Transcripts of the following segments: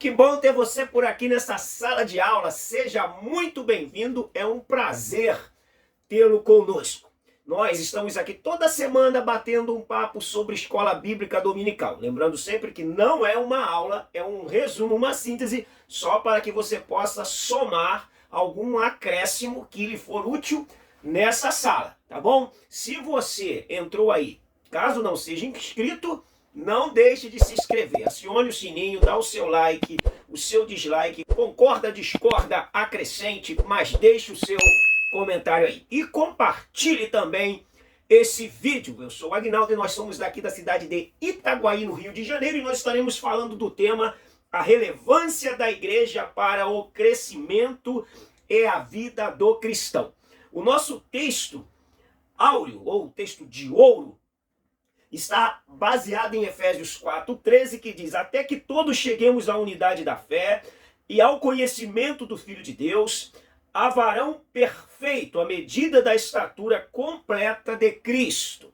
Que bom ter você por aqui nessa sala de aula. Seja muito bem-vindo. É um prazer tê-lo conosco. Nós estamos aqui toda semana batendo um papo sobre escola bíblica dominical. Lembrando sempre que não é uma aula, é um resumo, uma síntese, só para que você possa somar algum acréscimo que lhe for útil nessa sala, tá bom? Se você entrou aí, caso não seja inscrito, não deixe de se inscrever, acione o sininho, dá o seu like, o seu dislike, concorda, discorda, acrescente, mas deixe o seu comentário aí. E compartilhe também esse vídeo. Eu sou o Agnaldo e nós somos daqui da cidade de Itaguaí, no Rio de Janeiro, e nós estaremos falando do tema a relevância da igreja para o crescimento e a vida do cristão. O nosso texto áureo, ou texto de ouro, está baseado em Efésios 4:13, que diz: até que todos cheguemos à unidade da fé e ao conhecimento do Filho de Deus, a varão perfeito, à medida da estatura completa de Cristo.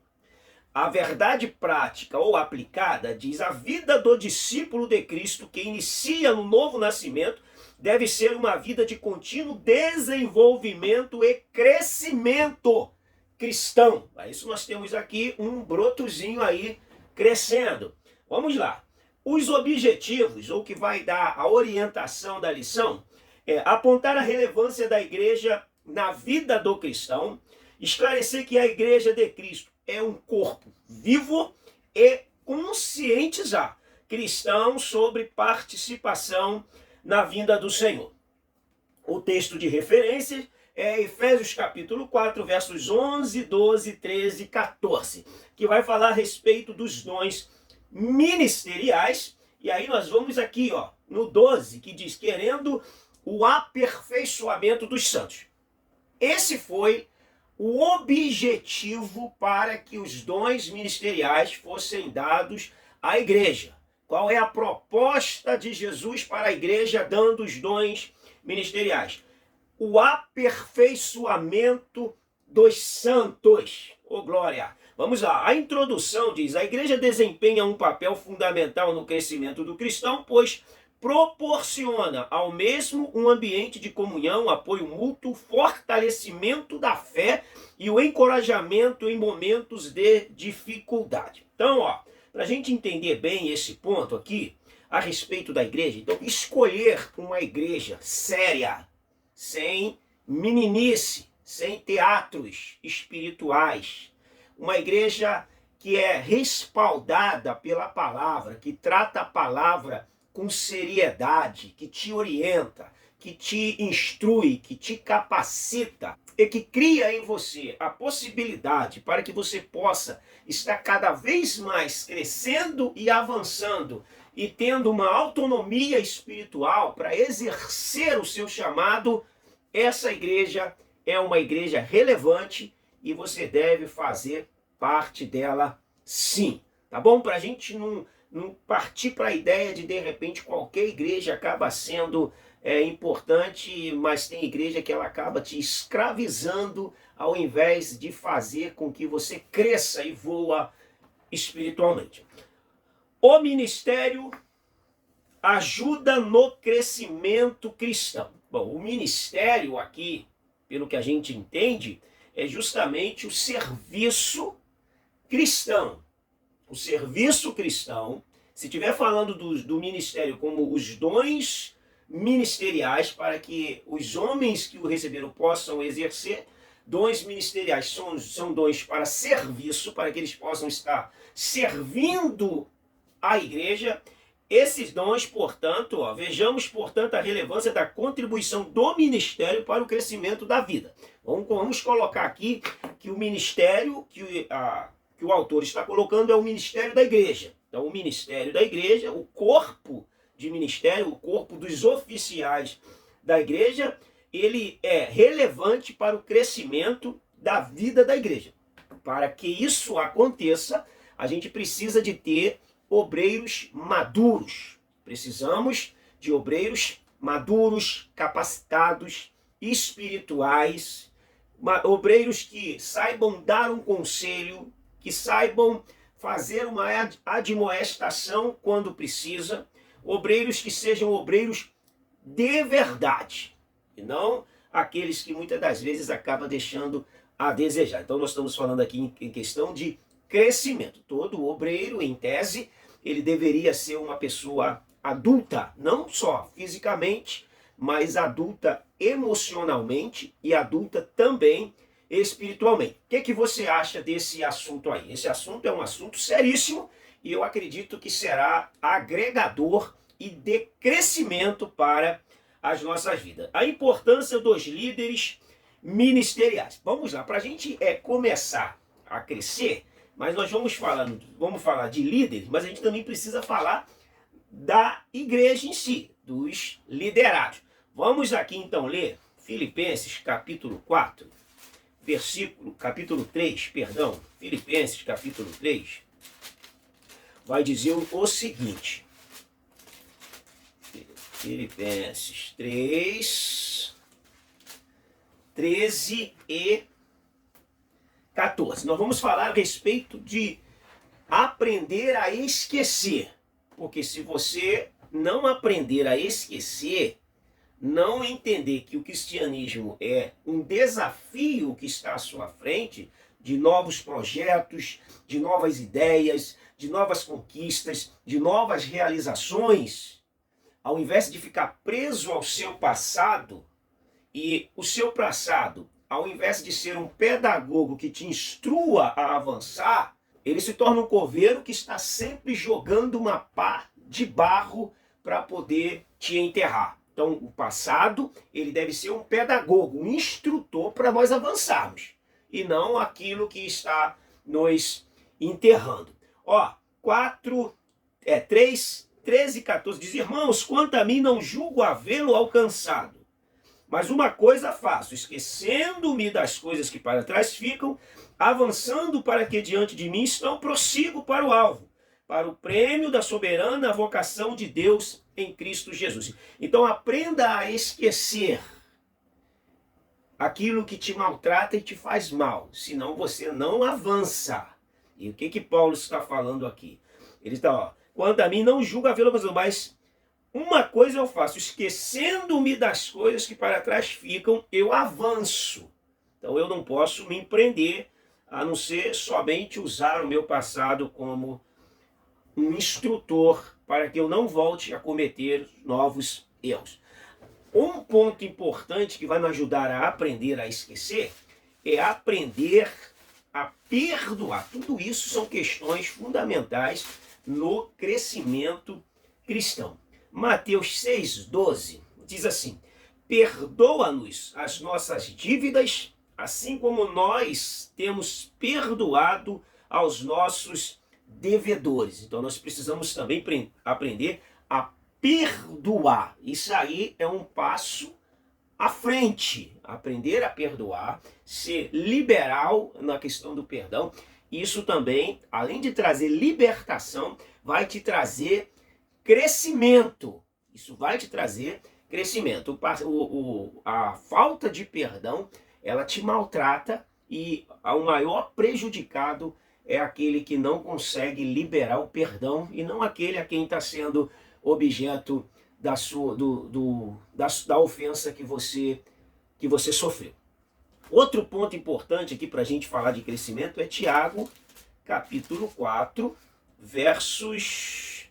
A verdade prática ou aplicada diz: a vida do discípulo de Cristo que inicia no novo nascimento deve ser uma vida de contínuo desenvolvimento e crescimento cristão. Para isso nós temos aqui um brotozinho aí crescendo. Vamos lá. Os objetivos, ou que vai dar a orientação da lição, é apontar a relevância da igreja na vida do cristão, esclarecer que a igreja de Cristo é um corpo vivo e conscientizar cristãos sobre participação na vinda do Senhor. O texto de referência é Efésios capítulo 4, versos 11, 12, 13 e 14, que vai falar a respeito dos dons ministeriais. E aí nós vamos aqui, ó, no 12, que diz: querendo o aperfeiçoamento dos santos. Esse foi o objetivo para que os dons ministeriais fossem dados à igreja. Qual é a proposta de Jesus para a igreja dando os dons ministeriais? O aperfeiçoamento dos santos. Oh, glória! Vamos lá. A introdução diz: a igreja desempenha um papel fundamental no crescimento do cristão, pois proporciona ao mesmo um ambiente de comunhão, apoio mútuo, fortalecimento da fé e o encorajamento em momentos de dificuldade. Então, ó, para a gente entender bem esse ponto aqui, a respeito da igreja, então, escolher uma igreja séria, sem meninice, sem teatros espirituais, uma igreja que é respaldada pela palavra, que trata a palavra com seriedade, que te orienta, que te instrui, que te capacita e que cria em você a possibilidade para que você possa estar cada vez mais crescendo e avançando e tendo uma autonomia espiritual para exercer o seu chamado. Essa igreja é uma igreja relevante e você deve fazer parte dela sim, tá bom? Para a gente não partir para a ideia de repente, qualquer igreja acaba sendo importante, mas tem igreja que ela acaba te escravizando ao invés de fazer com que você cresça e voa espiritualmente. O ministério ajuda no crescimento cristão. Bom, o ministério aqui, pelo que a gente entende, é justamente o serviço cristão. O serviço cristão, se estiver falando do ministério como os dons ministeriais, para que os homens que o receberam possam exercer, dons ministeriais são dons para serviço, para que eles possam estar servindo a igreja. Esses dons, portanto, vejamos, portanto, a relevância da contribuição do ministério para o crescimento da vida. Vamos colocar aqui que o ministério que o autor está colocando é o ministério da igreja. Então, o ministério da igreja, o corpo de ministério, o corpo dos oficiais da igreja, ele é relevante para o crescimento da vida da igreja. Para que isso aconteça, a gente precisa de ter obreiros maduros. Precisamos de obreiros maduros, capacitados, espirituais, obreiros que saibam dar um conselho, que saibam fazer uma admoestação quando precisa, obreiros que sejam obreiros de verdade, e não aqueles que muitas das vezes acabam deixando a desejar. Então nós estamos falando aqui em questão de crescimento. Todo obreiro, em tese, ele deveria ser uma pessoa adulta, não só fisicamente, mas adulta emocionalmente e adulta também espiritualmente. O que você acha desse assunto aí? Esse assunto é um assunto seríssimo e eu acredito que será agregador e de crescimento para as nossas vidas. A importância dos líderes ministeriais. Vamos lá, para a gente começar a crescer, mas nós vamos falar de líderes, mas a gente também precisa falar da igreja em si, dos liderados. Vamos aqui então ler Filipenses capítulo 4, capítulo 3, Filipenses capítulo 3, vai dizer o seguinte, Filipenses 3, 13 e 14. Nós vamos falar a respeito de aprender a esquecer, porque se você não aprender a esquecer, não entender que o cristianismo é um desafio que está à sua frente, de novos projetos, de novas ideias, de novas conquistas, de novas realizações, ao invés de ficar preso ao seu passado, e o seu passado, ao invés de ser um pedagogo que te instrua a avançar, ele se torna um coveiro que está sempre jogando uma pá de barro para poder te enterrar. Então, o passado, ele deve ser um pedagogo, um instrutor para nós avançarmos, e não aquilo que está nos enterrando. 3, 13 e 14 diz: irmãos, quanto a mim não julgo havê-lo alcançado, mas uma coisa faço, esquecendo-me das coisas que para trás ficam, avançando para que diante de mim estão, prossigo para o alvo, para o prêmio da soberana vocação de Deus em Cristo Jesus. Então aprenda a esquecer aquilo que te maltrata e te faz mal, senão você não avança. E o que Paulo está falando aqui? Ele está, quanto a mim não julga havê-lo alcançado, mas uma coisa eu faço, esquecendo-me das coisas que para trás ficam, eu avanço. Então eu não posso me empreender, a não ser somente usar o meu passado como um instrutor para que eu não volte a cometer novos erros. Um ponto importante que vai me ajudar a aprender a esquecer é aprender a perdoar. Tudo isso são questões fundamentais no crescimento cristão. Mateus 6,12 diz assim: perdoa-nos as nossas dívidas, assim como nós temos perdoado aos nossos devedores. Então nós precisamos também aprender a perdoar. Isso aí é um passo à frente. Aprender a perdoar, ser liberal na questão do perdão. Isso também, além de trazer libertação, vai te trazer crescimento. Isso vai te trazer crescimento. A falta de perdão, ela te maltrata, e o maior prejudicado é aquele que não consegue liberar o perdão, e não aquele a quem está sendo objeto da ofensa que você sofreu. Outro ponto importante aqui para a gente falar de crescimento é Tiago, capítulo 4, versos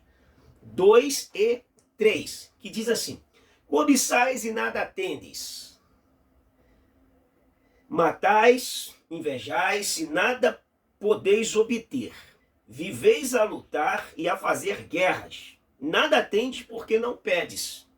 2 e 3, que diz assim: cobiçais e nada tendes, matais, invejais e nada podeis obter, viveis a lutar e a fazer guerras, nada tendes porque não pedes,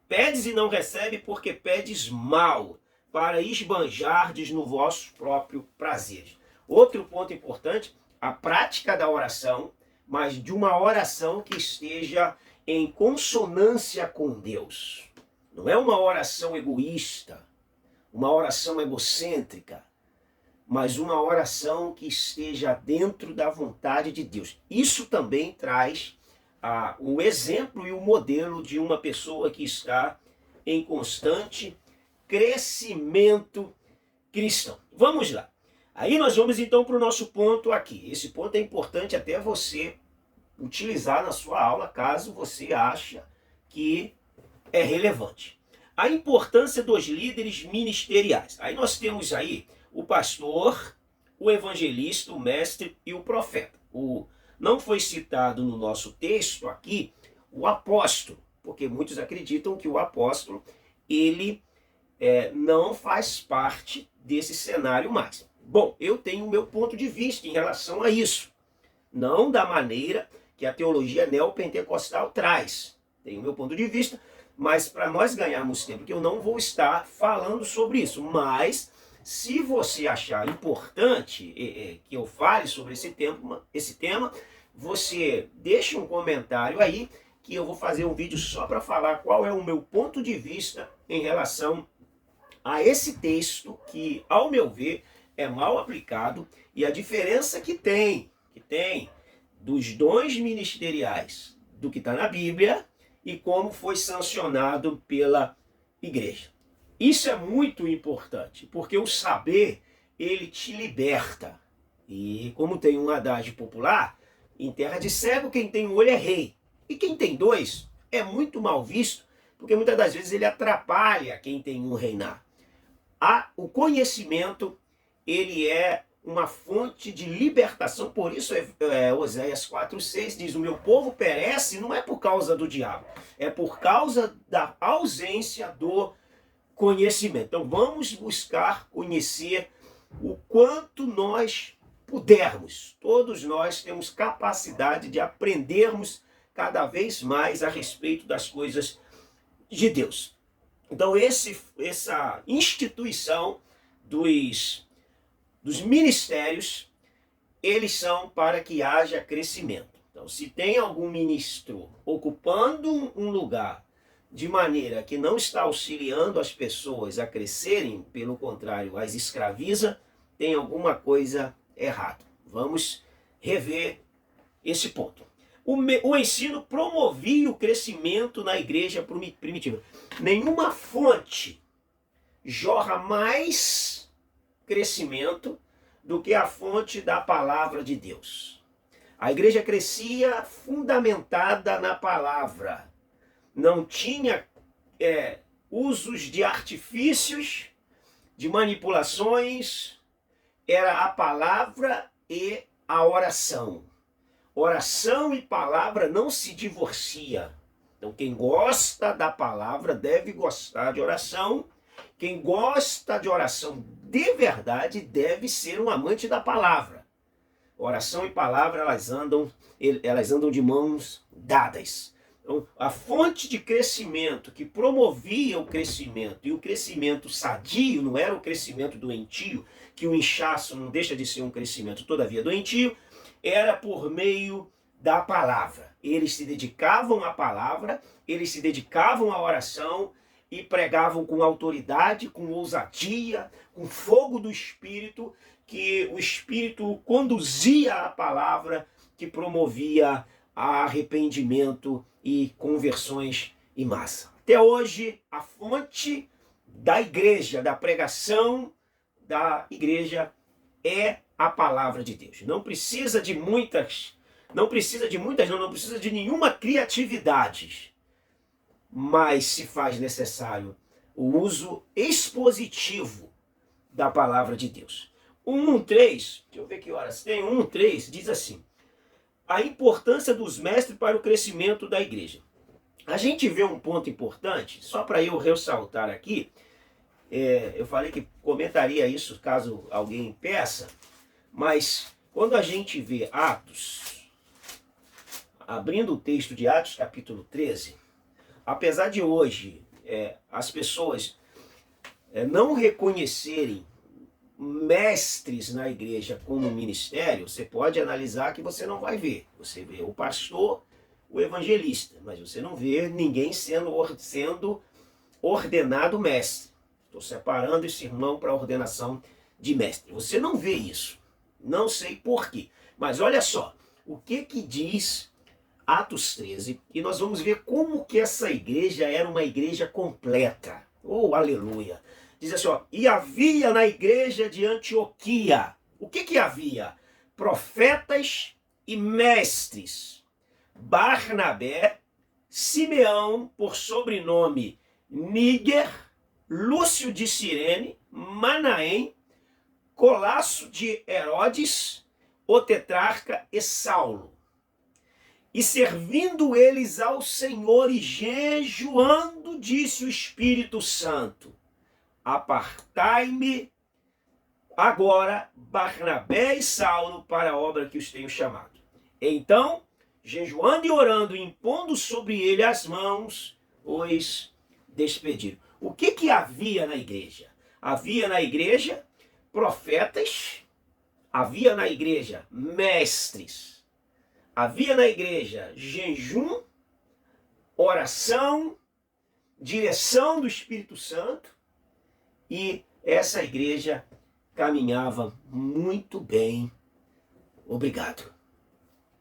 pedes e não recebe porque pedes mal, para esbanjardes no vosso próprio prazer. Outro ponto importante, a prática da oração, mas de uma oração que esteja em consonância com Deus. Não é uma oração egoísta, uma oração egocêntrica, mas uma oração que esteja dentro da vontade de Deus. Isso também traz o exemplo e o modelo de uma pessoa que está em constante crescimento cristão. Vamos lá. Aí nós vamos então para o nosso ponto aqui. Esse ponto é importante até você utilizar na sua aula, caso você ache que é relevante. A importância dos líderes ministeriais. Aí nós temos aí o pastor, o evangelista, o mestre e o profeta. Não foi citado no nosso texto aqui o apóstolo, porque muitos acreditam que o apóstolo, ele não faz parte desse cenário mais. Bom, eu tenho o meu ponto de vista em relação a isso. Não da maneira que a teologia neopentecostal traz. Tenho o meu ponto de vista, mas para nós ganharmos tempo, que eu não vou estar falando sobre isso. Mas, se você achar importante que eu fale sobre esse tema, você deixa um comentário aí, que eu vou fazer um vídeo só para falar qual é o meu ponto de vista em relação a esse texto, que, ao meu ver, é mal aplicado, e a diferença que tem dos dons ministeriais do que está na Bíblia e como foi sancionado pela igreja. Isso é muito importante, porque o saber, ele te liberta. E como tem um adágio popular, em terra de cego, quem tem um olho é rei. E quem tem dois é muito mal visto, porque muitas das vezes ele atrapalha quem tem um reinar. O conhecimento, ele é uma fonte de libertação. Por isso Oséias 4,6 diz: o meu povo perece não é por causa do diabo, é por causa da ausência do conhecimento. Então vamos buscar conhecer o quanto nós pudermos. Todos nós temos capacidade de aprendermos cada vez mais a respeito das coisas de Deus. Então essa instituição dos ministérios, eles são para que haja crescimento. Então, se tem algum ministro ocupando um lugar de maneira que não está auxiliando as pessoas a crescerem, pelo contrário, as escraviza, tem alguma coisa errada. Vamos rever esse ponto. O ensino promovia o crescimento na igreja primitiva. Nenhuma fonte jorra mais crescimento do que a fonte da palavra de Deus. A igreja crescia fundamentada na palavra. Não tinha usos de artifícios, de manipulações. Era a palavra e a oração. Oração e palavra não se divorcia. Então quem gosta da palavra deve gostar de oração. Quem gosta de oração de verdade deve ser um amante da palavra. Oração e palavra, elas andam de mãos dadas. Então, a fonte de crescimento que promovia o crescimento, e o crescimento sadio, não era o crescimento doentio, que o inchaço não deixa de ser um crescimento todavia doentio, era por meio da palavra. Eles se dedicavam à palavra, eles se dedicavam à oração e pregavam com autoridade, com ousadia, com fogo do Espírito, que o Espírito conduzia a palavra, que promovia arrependimento e conversões em massa. Até hoje, a fonte da igreja, da pregação da igreja, é a palavra de Deus. Não precisa de nenhuma criatividade, mas se faz necessário o uso expositivo da palavra de Deus. O 1:3, deixa eu ver que horas tem, 1:3 diz assim: a importância dos mestres para o crescimento da igreja. A gente vê um ponto importante, só para eu ressaltar aqui, eu falei que comentaria isso caso alguém peça, mas quando a gente vê Atos, abrindo o texto de Atos capítulo 13, apesar de hoje as pessoas não reconhecerem mestres na igreja como ministério, você pode analisar que você não vai ver. Você vê o pastor, o evangelista, mas você não vê ninguém sendo ordenado mestre. Estou separando esse irmão para a ordenação de mestre. Você não vê isso. Não sei por quê. Mas olha só, o que diz Atos 13, e nós vamos ver como que essa igreja era uma igreja completa. Oh, aleluia! Diz assim, ó, e havia na igreja de Antioquia, o que havia? Profetas e mestres. Barnabé, Simeão, por sobrenome Níger, Lúcio de Cirene, Manaém, Colasso de Herodes, o tetrarca e Saulo. E servindo eles ao Senhor e jejuando, disse o Espírito Santo: apartai-me agora Barnabé e Saulo para a obra que os tenho chamado. Então, jejuando e orando, impondo sobre ele as mãos, os despediram. O que havia na igreja? Havia na igreja profetas, havia na igreja mestres, havia na igreja jejum, oração, direção do Espírito Santo, e essa igreja caminhava muito bem. Obrigado.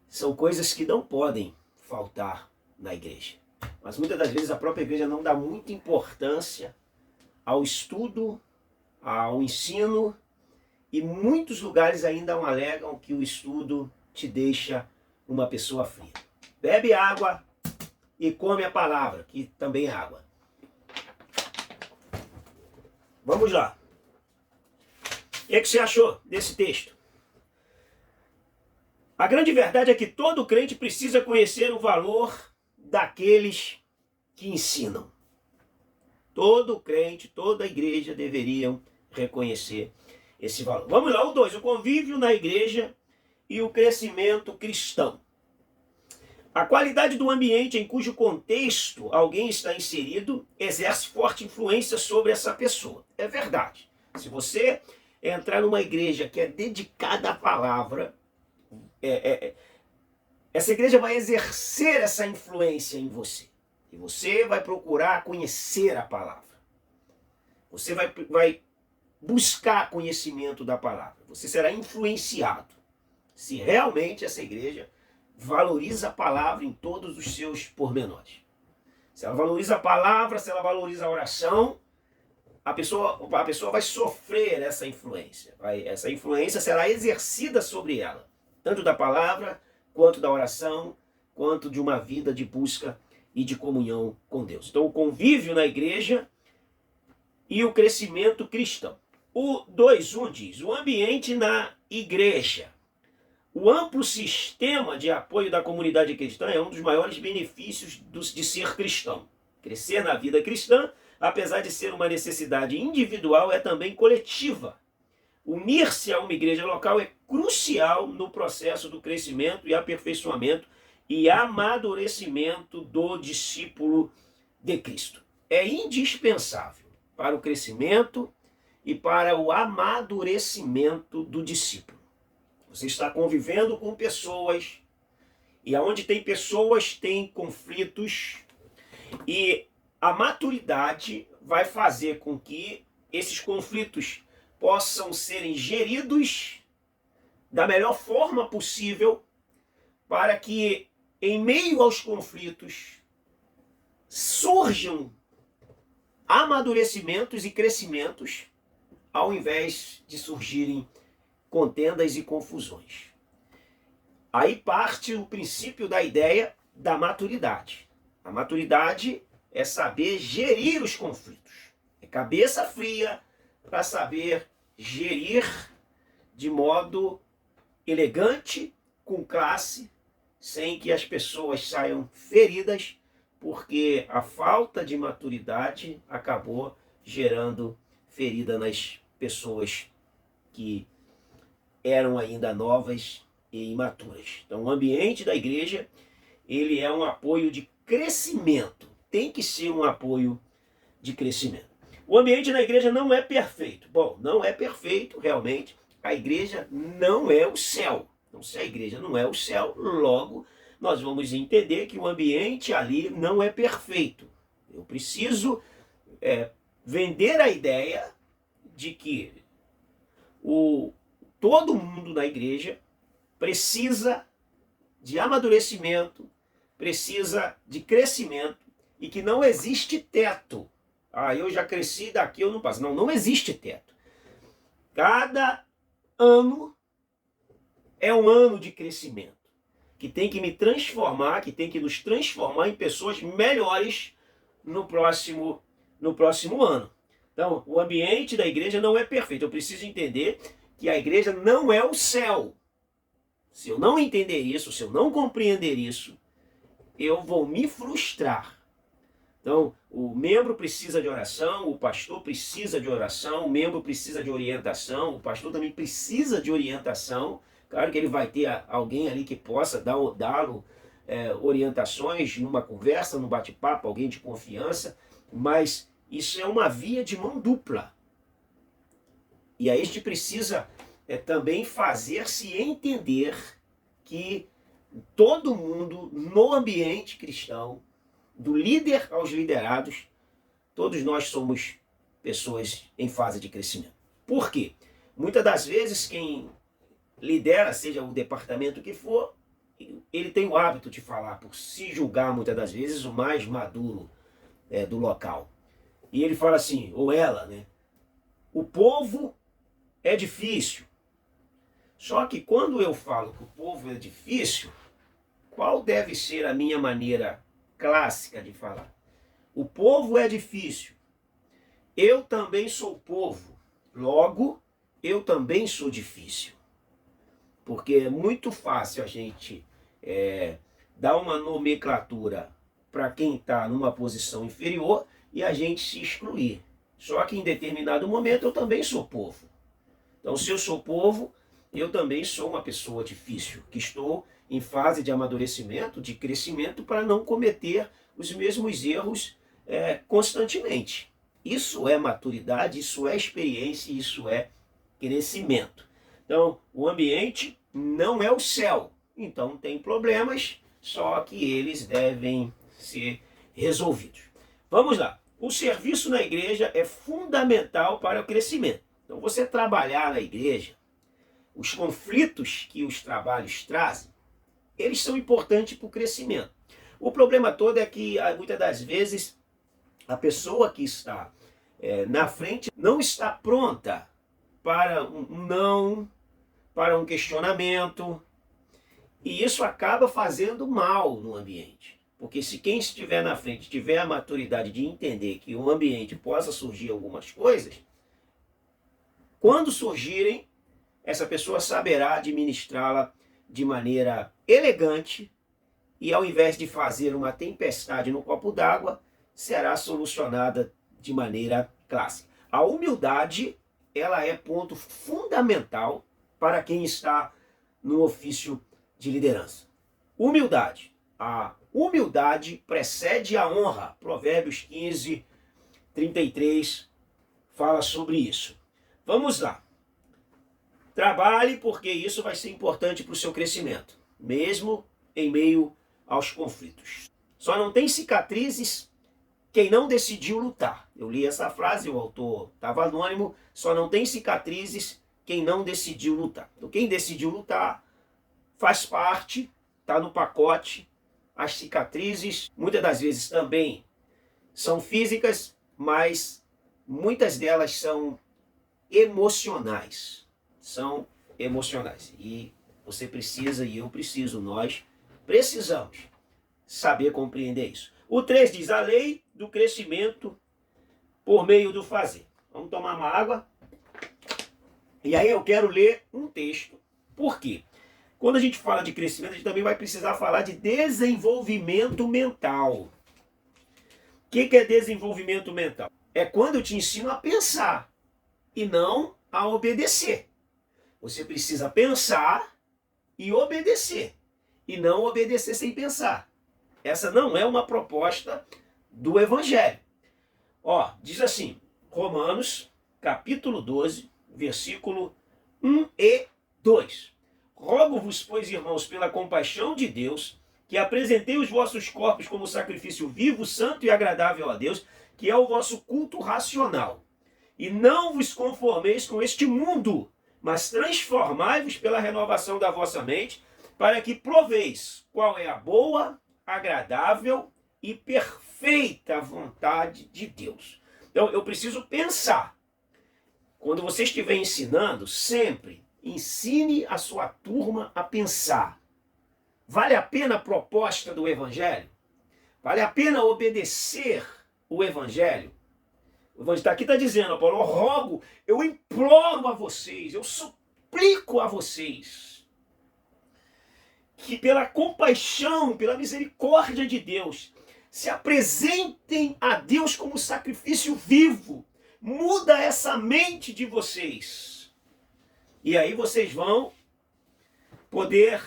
São coisas que não podem faltar na igreja. Mas muitas das vezes a própria igreja não dá muita importância ao estudo, ao ensino, e muitos lugares ainda alegam que o estudo te deixa uma pessoa fria. Bebe água e come a palavra, que também é água. Vamos lá. O que você achou desse texto? A grande verdade é que todo crente precisa conhecer o valor daqueles que ensinam. Todo crente, toda igreja deveriam reconhecer esse valor. Vamos lá, o 2, o convívio na igreja e o crescimento cristão. A qualidade do ambiente em cujo contexto alguém está inserido exerce forte influência sobre essa pessoa. É verdade. Se você entrar numa igreja que é dedicada à palavra, essa igreja vai exercer essa influência em você. E você vai procurar conhecer a palavra. Você vai buscar conhecimento da palavra. Você será influenciado. Se realmente essa igreja valoriza a palavra em todos os seus pormenores. Se ela valoriza a palavra, se ela valoriza a oração, a pessoa vai sofrer essa influência. Essa influência será exercida sobre ela, tanto da palavra, quanto da oração, quanto de uma vida de busca e de comunhão com Deus. Então, o convívio na igreja e o crescimento cristão. O 2:1 diz: o ambiente na igreja. O amplo sistema de apoio da comunidade cristã é um dos maiores benefícios de ser cristão. Crescer na vida cristã, apesar de ser uma necessidade individual, é também coletiva. Unir-se a uma igreja local é crucial no processo do crescimento e aperfeiçoamento e amadurecimento do discípulo de Cristo. É indispensável para o crescimento e para o amadurecimento do discípulo. Você está convivendo com pessoas, e aonde tem pessoas tem conflitos, e a maturidade vai fazer com que esses conflitos possam serem geridos da melhor forma possível, para que em meio aos conflitos surjam amadurecimentos e crescimentos, ao invés de surgirem contendas e confusões. Aí parte o princípio da ideia da maturidade. A maturidade é saber gerir os conflitos. É cabeça fria para saber gerir de modo elegante, com classe, sem que as pessoas saiam feridas, porque a falta de maturidade acabou gerando ferida nas pessoas que eram ainda novas e imaturas. Então, o ambiente da igreja, ele é um apoio de crescimento. Tem que ser um apoio de crescimento. O ambiente da igreja não é perfeito. Bom, não é perfeito, realmente. A igreja não é o céu. Então, se a igreja não é o céu, logo nós vamos entender que o ambiente ali não é perfeito. Eu preciso vender a ideia de que todo mundo na igreja precisa de amadurecimento, precisa de crescimento, e que não existe teto. Eu já cresci, daqui eu não passo. Não, não existe teto. Cada ano é um ano de crescimento. que tem que me transformar, que tem que nos transformar em pessoas melhores no próximo ano. Então, o ambiente da igreja não é perfeito. Eu preciso entender que a igreja não é o céu. Se eu não entender isso, se eu não compreender isso, eu vou me frustrar. Então, o membro precisa de oração, o pastor precisa de oração, o membro precisa de orientação, o pastor também precisa de orientação. Claro que ele vai ter alguém ali que possa dar-lo orientações numa conversa, num bate-papo, alguém de confiança, mas isso é uma via de mão dupla. E aí a gente precisa também fazer-se entender que todo mundo no ambiente cristão, do líder aos liderados, todos nós somos pessoas em fase de crescimento. Por quê? Muitas das vezes quem lidera, seja o departamento que for, ele tem o hábito de falar, por se julgar muitas das vezes o mais maduro do local. E ele fala assim, ou ela, né? O povo é difícil. Só que quando eu falo que o povo é difícil, qual deve ser a minha maneira clássica de falar? O povo é difícil. Eu também sou povo. Logo, eu também sou difícil. Porque é muito fácil a gente dar uma nomenclatura para quem está numa posição inferior e a gente se excluir. Só que em determinado momento eu também sou povo. Então, se eu sou povo, eu também sou uma pessoa difícil, que estou em fase de amadurecimento, de crescimento, para não cometer os mesmos erros constantemente. Isso é maturidade, isso é experiência, isso é crescimento. Então, o ambiente não é o céu. Então, tem problemas, só que eles devem ser resolvidos. Vamos lá. O serviço na igreja é fundamental para o crescimento. Então, você trabalhar na igreja, os conflitos que os trabalhos trazem, eles são importantes para o crescimento. O problema todo é que, muitas das vezes, a pessoa que está na frente não está pronta para um não, para um questionamento, e isso acaba fazendo mal no ambiente. Porque se quem estiver na frente tiver a maturidade de entender que o ambiente possa surgir algumas coisas, quando surgirem, essa pessoa saberá administrá-la de maneira elegante e, ao invés de fazer uma tempestade no copo d'água, será solucionada de maneira clássica. A humildade, ela é ponto fundamental para quem está no ofício de liderança. Humildade. A humildade precede a honra. Provérbios 15, 33 fala sobre isso. Vamos lá. Trabalhe, porque isso vai ser importante para o seu crescimento, mesmo em meio aos conflitos. Só não tem cicatrizes quem não decidiu lutar. Eu li essa frase, o autor estava anônimo, só não tem cicatrizes quem não decidiu lutar. Então, quem decidiu lutar faz parte, está no pacote. As cicatrizes, muitas das vezes também são físicas, mas muitas delas são emocionais. São emocionais. E você precisa, e eu preciso, nós precisamos saber compreender isso. O 3 diz, a lei do crescimento por meio do fazer. Vamos tomar uma água. E aí eu quero ler um texto. Por quê? Quando a gente fala de crescimento, a gente também vai precisar falar de desenvolvimento mental. O que é desenvolvimento mental? É quando eu te ensino a pensar e não a obedecer. Você precisa pensar e obedecer, e não obedecer sem pensar. Essa não é uma proposta do Evangelho. Ó, diz assim, Romanos, capítulo 12, versículo 1 e 2. Rogo-vos, pois, irmãos, pela compaixão de Deus, que apresentei os vossos corpos como sacrifício vivo, santo e agradável a Deus, que é o vosso culto racional. E não vos conformeis com este mundo, mas transformai-vos pela renovação da vossa mente, para que proveis qual é a boa, agradável e perfeita vontade de Deus. Então, eu preciso pensar. Quando você estiver ensinando, sempre ensine a sua turma a pensar. Vale a pena a proposta do Evangelho? Vale a pena obedecer o Evangelho? O Evangelho aqui está dizendo, Paulo, eu rogo, eu imploro a vocês, eu suplico a vocês, que pela compaixão, pela misericórdia de Deus, se apresentem a Deus como sacrifício vivo. Muda essa mente de vocês. E aí vocês vão poder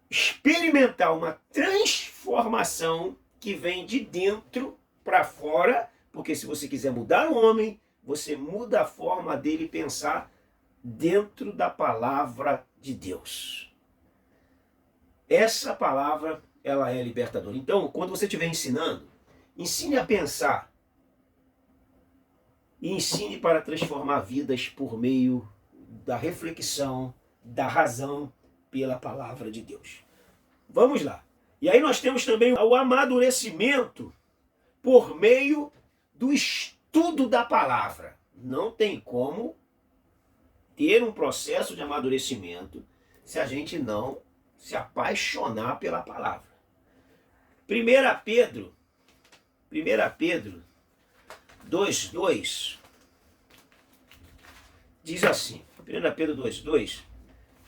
experimentar uma transformação que vem de dentro para fora, porque se você quiser mudar o homem, você muda a forma dele pensar dentro da palavra de Deus. Essa palavra, ela é libertadora. Então, quando você estiver ensinando, ensine a pensar e ensine para transformar vidas por meio da reflexão, da razão, pela palavra de Deus. Vamos lá. E aí nós temos também o amadurecimento por meio do estudo da palavra. Não tem como ter um processo de amadurecimento se a gente não se apaixonar pela palavra. 1 Pedro 2:2 diz assim, 1 Pedro 2:2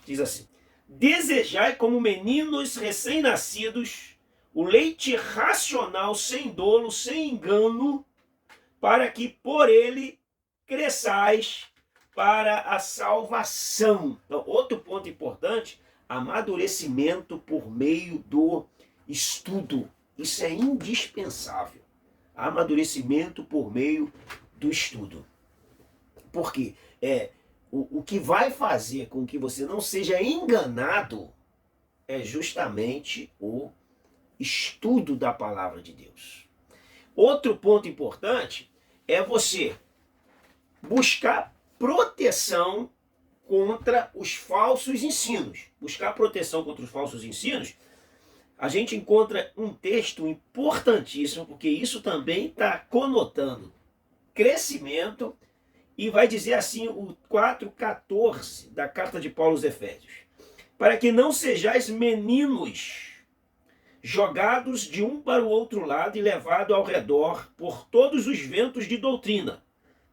diz assim: desejai como meninos recém-nascidos o leite racional, sem dolo, sem engano, para que por ele cresçais para a salvação. Então, outro ponto importante, amadurecimento por meio do estudo. Isso é indispensável. Amadurecimento por meio do estudo. Por quê? O que vai fazer com que você não seja enganado é justamente o estudo da palavra de Deus. Outro ponto importante é você buscar proteção contra os falsos ensinos. Buscar proteção contra os falsos ensinos, a gente encontra um texto importantíssimo, porque isso também está conotando crescimento, e vai dizer assim o 4:14 da carta de Paulo aos Efésios: para que não sejais meninos, jogados de um para o outro lado e levados ao redor por todos os ventos de doutrina,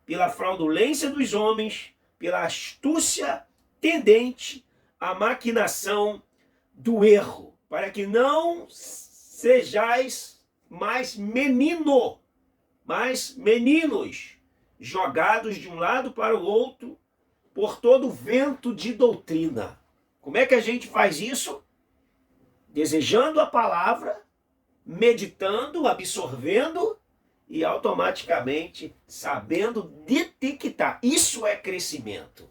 pela fraudulência dos homens, pela astúcia tendente à maquinação do erro, para que não sejais mais meninos, jogados de um lado para o outro por todo vento de doutrina. Como é que a gente faz isso? Desejando a palavra, meditando, absorvendo e automaticamente sabendo detectar. Isso é crescimento.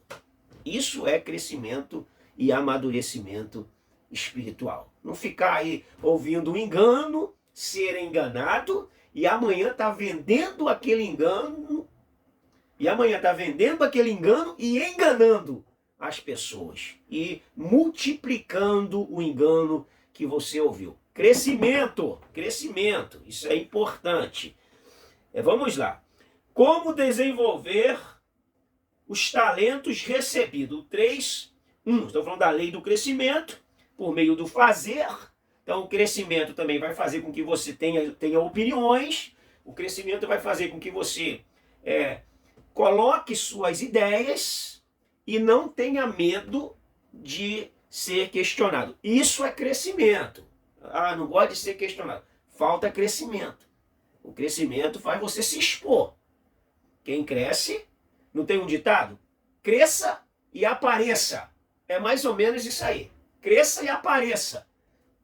Isso é crescimento e amadurecimento espiritual. Não ficar aí ouvindo um engano, ser enganado e amanhã está vendendo aquele engano. E amanhã está vendendo aquele engano e enganando as pessoas. E multiplicando o engano que você ouviu. Crescimento, isso é importante. Vamos lá. Como desenvolver os talentos recebidos? 3:1. Estou falando da lei do crescimento, por meio do fazer. Então o crescimento também vai fazer com que você tenha opiniões. O crescimento vai fazer com que você coloque suas ideias e não tenha medo de ser questionado. Isso é crescimento. Ah, não gosto de ser questionado. Falta crescimento. O crescimento faz você se expor. Quem cresce, não tem um ditado? Cresça e apareça. É mais ou menos isso aí. Cresça e apareça.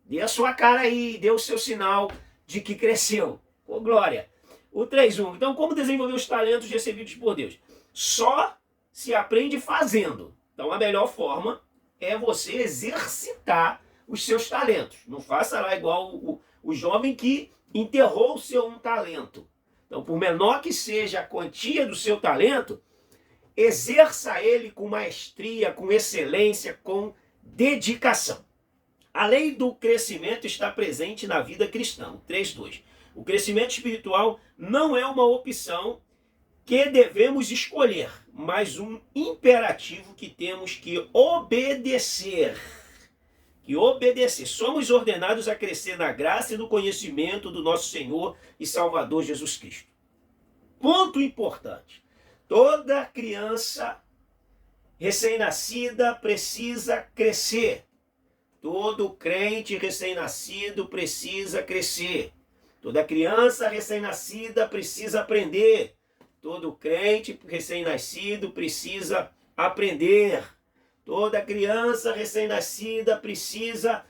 Dê a sua cara aí, dê o seu sinal de que cresceu. Ô, glória. O 3:1. Então, como desenvolver os talentos recebidos por Deus? Só se aprende fazendo. Então, a melhor forma é você exercitar os seus talentos. Não faça lá igual o jovem que enterrou o seu talento. Então, por menor que seja a quantia do seu talento, exerça ele com maestria, com excelência, com dedicação. A lei do crescimento está presente na vida cristã. 3:2. O crescimento espiritual não é uma opção que devemos escolher, mas um imperativo que temos que obedecer. e obedecer. Somos ordenados a crescer na graça e no conhecimento do nosso Senhor e Salvador Jesus Cristo. Ponto importante. Toda criança recém-nascida precisa crescer. Todo crente recém-nascido precisa crescer. Toda criança recém-nascida precisa aprender. Todo crente recém-nascido precisa aprender. Toda criança recém-nascida precisa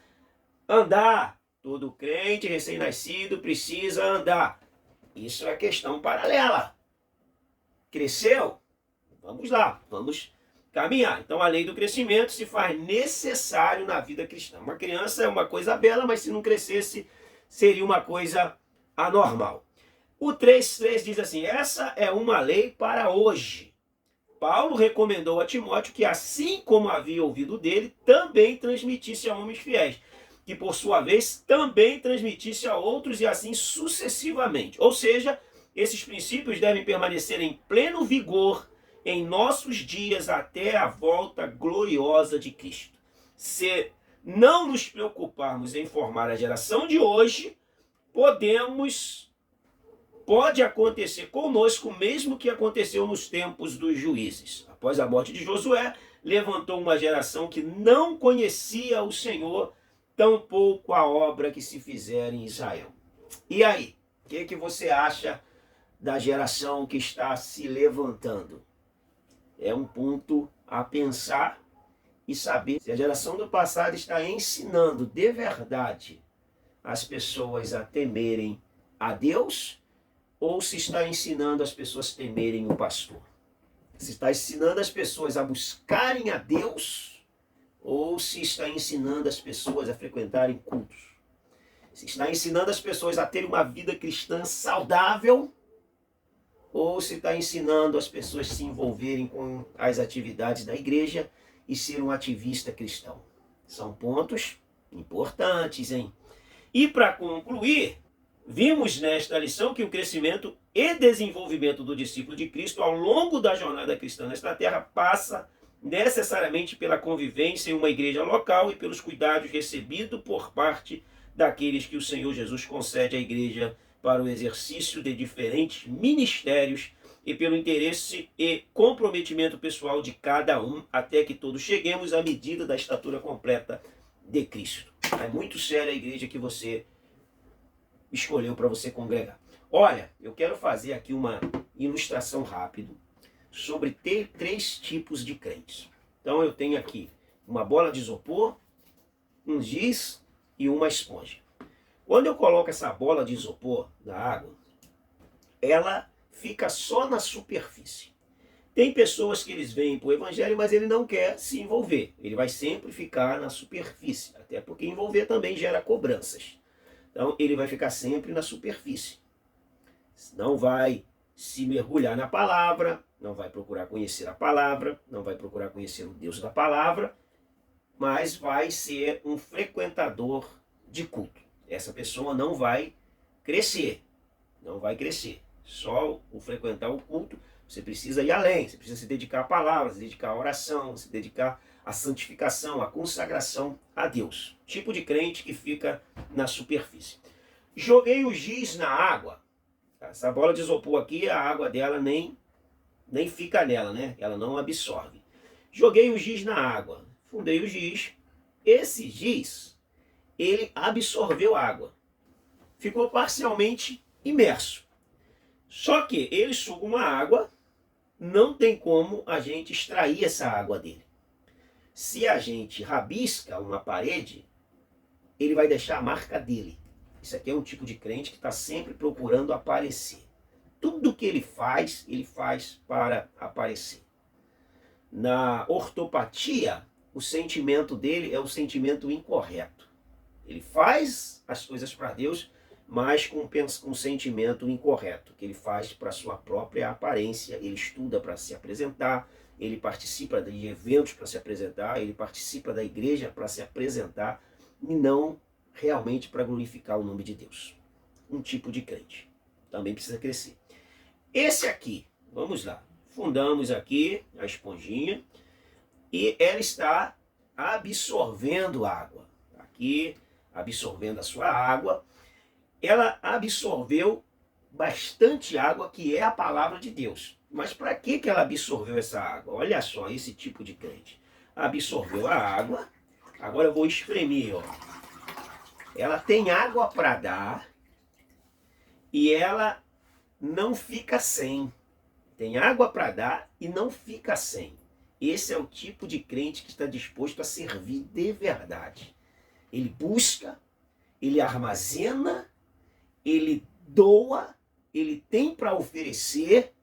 andar. Todo crente recém-nascido precisa andar. Isso é questão paralela. Cresceu? Vamos lá, vamos caminhar. Então a lei do crescimento se faz necessário na vida cristã. Uma criança é uma coisa bela, mas se não crescesse, seria uma coisa anormal. O 3,3 diz assim: essa é uma lei para hoje. Paulo recomendou a Timóteo que, assim como havia ouvido dele, também transmitisse a homens fiéis, que por sua vez também transmitisse a outros, e assim sucessivamente. Ou seja, esses princípios devem permanecer em pleno vigor em nossos dias até a volta gloriosa de Cristo. Se não nos preocuparmos em formar a geração de hoje, pode acontecer conosco o mesmo que aconteceu nos tempos dos juízes. Após a morte de Josué, levantou uma geração que não conhecia o Senhor, tampouco a obra que se fizera em Israel. E aí, o que você acha da geração que está se levantando? É um ponto a pensar e saber se a geração do passado está ensinando de verdade as pessoas a temerem a Deus, ou se está ensinando as pessoas a temerem o pastor. Se está ensinando as pessoas a buscarem a Deus, ou se está ensinando as pessoas a frequentarem cultos. Se está ensinando as pessoas a terem uma vida cristã saudável, ou se está ensinando as pessoas a se envolverem com as atividades da igreja e ser um ativista cristão. São pontos importantes, hein? E para concluir, vimos nesta lição que o crescimento e desenvolvimento do discípulo de Cristo ao longo da jornada cristã nesta terra passa necessariamente pela convivência em uma igreja local e pelos cuidados recebidos por parte daqueles que o Senhor Jesus concede à igreja para o exercício de diferentes ministérios e pelo interesse e comprometimento pessoal de cada um, até que todos cheguemos à medida da estatura completa de Cristo. É muito séria a igreja que você escolheu para você congregar. Olha, eu quero fazer aqui uma ilustração rápida sobre ter 3 tipos de crentes. Então eu tenho aqui uma bola de isopor, um giz e uma esponja. Quando eu coloco essa bola de isopor na água, ela fica só na superfície. Tem pessoas que eles vêm para o evangelho, mas ele não quer se envolver. Ele vai sempre ficar na superfície, até porque envolver também gera cobranças. Então ele vai ficar sempre na superfície. Não vai se mergulhar na palavra, não vai procurar conhecer a palavra, não vai procurar conhecer o Deus da palavra, mas vai ser um frequentador de culto. Essa pessoa não vai crescer, não vai crescer. Só o frequentar o culto, você precisa ir além, você precisa se dedicar à palavra, se dedicar à oração, se dedicar à santificação, à consagração a Deus. Tipo de crente que fica na superfície. Joguei o giz na água. Essa bola de isopor aqui, a água dela nem fica nela, né? Ela não absorve. Joguei o giz na água, fundei o giz. Esse giz, ele absorveu água. Ficou parcialmente imerso. Só que ele suga uma água, não tem como a gente extrair essa água dele. Se a gente rabisca uma parede, ele vai deixar a marca dele. Isso aqui é um tipo de crente que está sempre procurando aparecer. Tudo que ele faz para aparecer. Na ortopatia, o sentimento dele é o sentimento incorreto. Ele faz as coisas para Deus, mas com um sentimento incorreto, que ele faz para sua própria aparência. Ele estuda para se apresentar, ele participa de eventos para se apresentar, ele participa da igreja para se apresentar, e não realmente para glorificar o nome de Deus. Um tipo de crente. Também precisa crescer. Esse aqui, vamos lá. Fundamos aqui a esponjinha e ela está absorvendo água. aqui, absorvendo a sua água. Ela absorveu bastante água, que é a palavra de Deus. Mas para que ela absorveu essa água? Olha só, esse tipo de crente. Absorveu a água. Agora eu vou espremer, ó. Ela tem água para dar e ela não fica sem. Tem água para dar e não fica sem. Esse é o tipo de crente que está disposto a servir de verdade. Ele busca, ele armazena, ele doa, ele tem para oferecer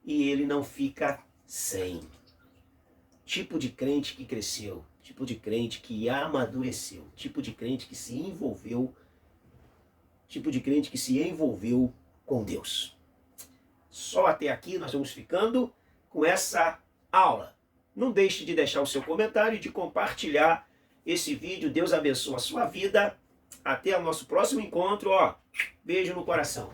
e ele não fica sem. Tipo de crente que cresceu, tipo de crente que amadureceu, tipo de crente que se envolveu, tipo de crente que se envolveu com Deus. Só até aqui nós vamos ficando com essa aula. Não deixe de deixar o seu comentário e de compartilhar esse vídeo. Deus abençoe a sua vida. Até o nosso próximo encontro. Ó, beijo no coração.